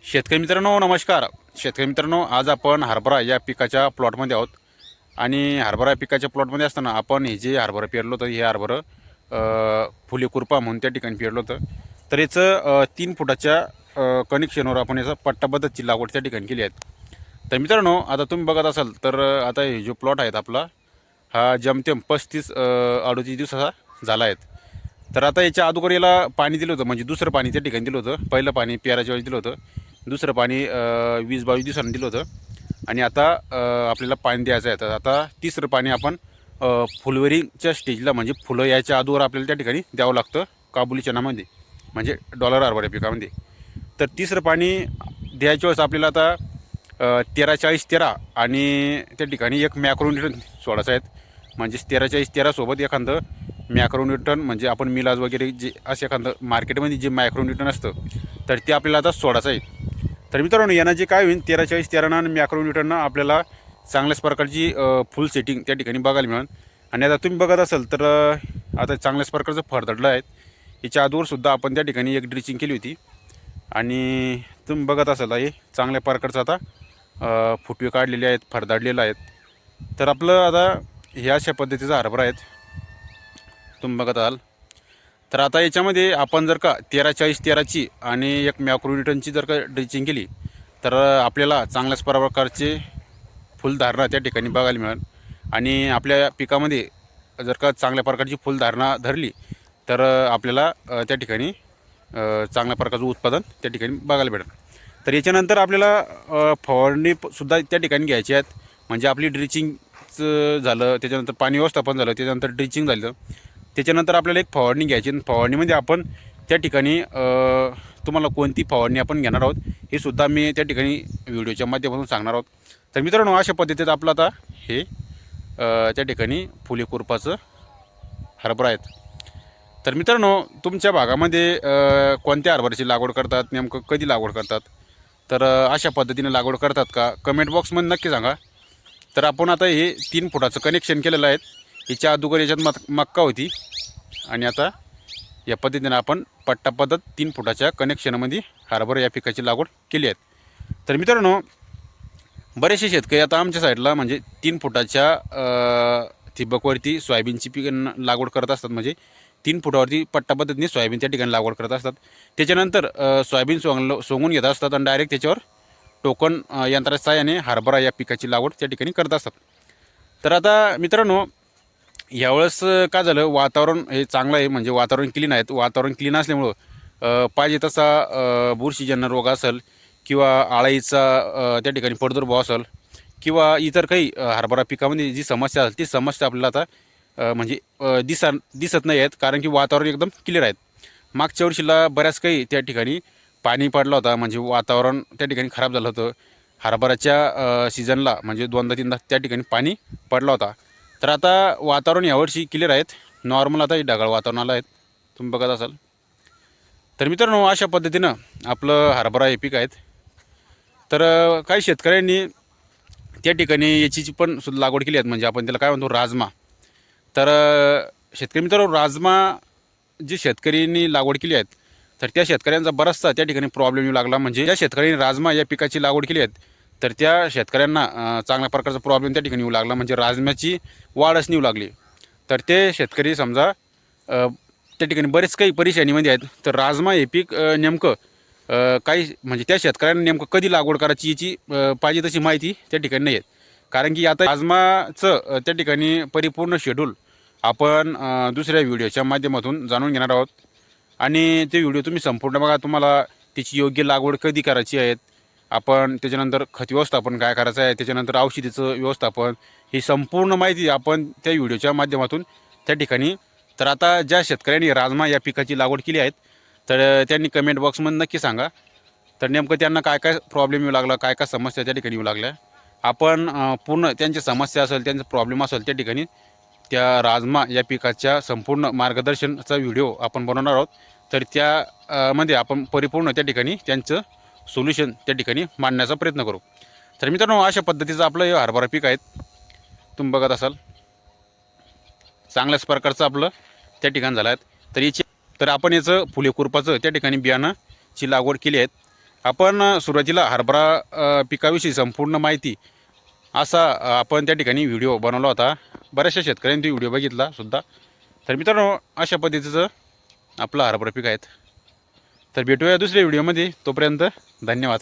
शेतकरी मित्रांनो नमस्कार. शेतकरी मित्रांनो, आज आपण हरभरा या पिकाच्या प्लॉटमध्ये आहोत. आणि हरभरा पिकाच्या प्लॉटमध्ये असताना आपण हे जे हरभरा पेरलं होतं हे हरभरं फुले कुरपा म्हणून त्या ठिकाणी पेरलं होतं. तर याचं 3 फुटाच्या कनेक्शनवर आपण याचा पट्टापद्धतीची लागवड त्या ठिकाणी केली आहे. तर मित्रांनो, आता तुम्ही बघत असाल तर आता हे जो प्लॉट आहेत आपला, हा जमतेम 35-38 दिवसाचा झाला आहे. तर आता याच्या अगोदर याला पाणी दिलं होतं, म्हणजे दुसरं पाणी त्या ठिकाणी दिलं होतं. पहिलं पाणी पेराच्या वेळेस दिलं होतं, दुसरं पाणी 20-22 दिवसांनी दिलं होतं. आणि आता आपल्याला पाणी द्यायचं आहे. तर आता तिसरं पाणी आपण फुलवरीच्या स्टेजला, म्हणजे फुलं यायच्या अगोदर आपल्याला त्या ठिकाणी द्यावं लागतं काबुली चणामध्ये, म्हणजे डॉलर हरभरा पिकामध्ये. तर तिसरं पाणी द्यायच्या वेळेस आपल्याला आता 13-40-13 आणि त्या ठिकाणी एक मॅक्रोन्यूटन सोडायचं आहेत. म्हणजे 13-40-13 सोबत एखादं मॅक्रोन्यूटन, म्हणजे आपण मिलाज वगैरे जे असं एखादं मार्केटमध्ये जे मॅक्रोन्यूटन असतं तर ते आपल्याला आता सोडायचं आहे. तर मित्रांनो, यांना जे काय होईल 13-40-13 आणि मॅक्रोन्यूटननं आपल्याला चांगल्याच प्रकारची फुल सेटिंग त्या ठिकाणी बघायला मिळेल. आणि आता तुम्ही बघत असाल तर आता चांगल्याच प्रकारचं फळदडलं आहेत. याच्या अगोदरसुद्धा आपण त्या ठिकाणी एक ड्रिचिंग केली होती. आणि तुम्ही बघत असाल हे चांगल्या प्रकारचं आता फुटवे काढलेले आहेत, फरदाडलेलं आहेत. तर आपलं आता ह्या अशा पद्धतीचा हरभरा आहेत तुम्ही बघत आहात. तर आता याच्यामध्ये आपण जर का 13-40-13ची आणि एक मॅक्रोन्यूटनची जर का ड्रिचिंग केली तर आपल्याला चांगल्याच प्रकारचे फुलधारणा त्या ठिकाणी बघायला मिळेल. आणि आपल्या पिकामध्ये जर का चांगल्या प्रकारची फुलधारणा धरली तर आपल्याला त्या ठिकाणी चांगल्या प्रकारचं उत्पादन त्या ठिकाणी बघायला भेटेल. तर याच्यानंतर आपल्याला फवारणीसुद्धा त्या ठिकाणी घ्यायची आहेत. म्हणजे आपली ड्रिचिंगचं झालं, त्याच्यानंतर पाणी व्यवस्थापन झालं, त्याच्यानंतर ड्रिचिंग झालं, त्याच्यानंतर आपल्याला एक फवारणी घ्यायची. आणि फवारणीमध्ये आपण त्या ठिकाणी तुम्हाला कोणती फवारणी आपण घेणार आहोत हे सुद्धा मी त्या ठिकाणी व्हिडिओच्या माध्यमातून सांगणार आहोत. तर मित्रांनो, अशा पद्धतीत आपलं आता हे त्या ठिकाणी फुले कुरपाचं हरभरा आहेत. तर मित्रांनो, तुमच्या भागामध्ये कोणत्या हरभऱ्याची लागवड करतात, नेमकं कधी लागवड करतात, तर अशा पद्धतीने लागवड करतात का, कमेंट बॉक्समध्ये नक्की सांगा. तर आपण आता हे 3 फुटाचं कनेक्शन केलेलं आहे. याच्या अगोदर याच्यात मक्का होती आणि आता या पद्धतीने आपण पट्टा पद्धत 3 फुटाच्या कनेक्शनमध्ये हरभरा या पिकाची लागवड केली आहे. तर मित्रांनो, बरेचसे शेतकरी आता आमच्या साईडला म्हणजे 3 फुटाच्या ठिबकवरती सोयाबीनची लागवड करत असतात. म्हणजे 3 फुटावरती पट्टा पद्धतीने सोयाबीन त्या ठिकाणी लागवड करत असतात. त्याच्यानंतर सोयाबीन सोंगून घेत असतात आणि डायरेक्ट त्याच्यावर टोकन यंत्राच्या साहाय्याने हरभरा या पिकाची लागवड त्या ठिकाणी करत असतात. तर आता मित्रांनो, यावेळेस काय झालं, वातावरण हे चांगलं आहे, म्हणजे वातावरण क्लीन आहे. वातावरण क्लीन असल्यामुळं पाहिजे तसा बुरशीजन्य रोग असेल किंवा आळीचा त्या ठिकाणी प्रादुर्भाव असेल किंवा इतर काही हरभरा पिकामध्ये जी समस्या असेल ती समस्या आपल्याला आता म्हणजे दिसत नाही आहेत, कारण की वातावरण एकदम क्लिअर आहेत. मागच्या वर्षीला बऱ्याच काही त्या ठिकाणी पाणी पडला होता, म्हणजे वातावरण त्या ठिकाणी खराब झालं होतं. हरभराच्या सीझनला म्हणजे 2दा-3दा त्या ठिकाणी पाणी पडला होता. तर आता वातावरण यावर्षी क्लिअर आहेत, नॉर्मल आता ढगाळ वातावरणाला आहेत तुम्ही बघत असाल. तर मित्रांनो, अशा पद्धतीनं आपलं हरभरा हे पीक आहेत. तर काही शेतकऱ्यांनी त्या ठिकाणी याची पण सुद्धा लागवड केली आहेत, म्हणजे आपण त्याला काय म्हणतो, राजमा. तर शेतकरी मित्रांनो, राजमा जे शेतकऱ्यांनी लागवड केली आहेत तर त्या शेतकऱ्यांचा बराचसा त्या ठिकाणी प्रॉब्लेम येऊ लागला. म्हणजे ज्या शेतकऱ्यांनी राजमा या पिकाची लागवड केली आहेत तर त्या शेतकऱ्यांना चांगल्या प्रकारचा प्रॉब्लेम त्या ठिकाणी येऊ लागला, म्हणजे राजम्याची वाढच नेऊ लागली. तर ते शेतकरी समजा त्या ठिकाणी बरेच काही परेशानीमध्ये आहेत. तर राजमा हे पीक नेमकं काही म्हणजे त्या शेतकऱ्यांना नेमकं कधी लागवड करायची याची पाहिजे तशी माहिती त्या ठिकाणी नाही आहे. कारण की आता राजमाचं त्या ठिकाणी परिपूर्ण शेड्यूल आपण दुसऱ्या व्हिडिओच्या माध्यमातून जाणून घेणार आहोत. आणि ते व्हिडिओ तुम्ही संपूर्ण बघा. तुम्हाला त्याची योग्य लागवड कधी करायची आहे, आपण त्याच्यानंतर खत व्यवस्थापन काय करायचं आहे, त्याच्यानंतर औषधीचं व्यवस्थापन, ही संपूर्ण माहिती आपण त्या व्हिडिओच्या माध्यमातून त्या ठिकाणी. तर आता ज्या शेतकऱ्यांनी राजमा या पिकाची लागवड केली आहेत तर त्यांनी कमेंट बॉक्समध्ये नक्की सांगा. तर नेमकं त्यांना काय काय प्रॉब्लेम येऊ लागला, काय काय समस्या त्या ठिकाणी येऊ लागल्या, आपण पूर्ण त्यांची समस्या असेल, त्यांचा प्रॉब्लेम असेल त्या ठिकाणी त्या राजमा या पिकाच्या संपूर्ण मार्गदर्शनाचा व्हिडिओ आपण बनवणार आहोत. तर त्या मध्ये आपण परिपूर्ण त्या ठिकाणी त्यांचं सोल्युशन त्या ठिकाणी मांडण्याचा प्रयत्न करू. तर मित्रांनो, अशा पद्धतीचं आपलं हे हरभरा पीक आहेत तुम्ही बघत असाल. चांगल्याच प्रकारचं आपलं त्या ठिकाणी झालं आहे. तर आपण याचं फुले कुरपाचं त्या ठिकाणी बियाणाची लागवड केली आहे. आपण सुरुवातीला हरभरा पिकाविषयी संपूर्ण माहिती असा आपण त्या ठिकाणी व्हिडिओ बनवला होता. बऱ्याचशा शेतकऱ्यांनी तो व्हिडिओ बघितला सुद्धा. तर मित्रांनो, अशा पद्धतीचं आपलं हरभरा पीक आहेत. तर भेटूया दुसऱ्या व्हिडिओमध्ये. तोपर्यंत धन्यवाद.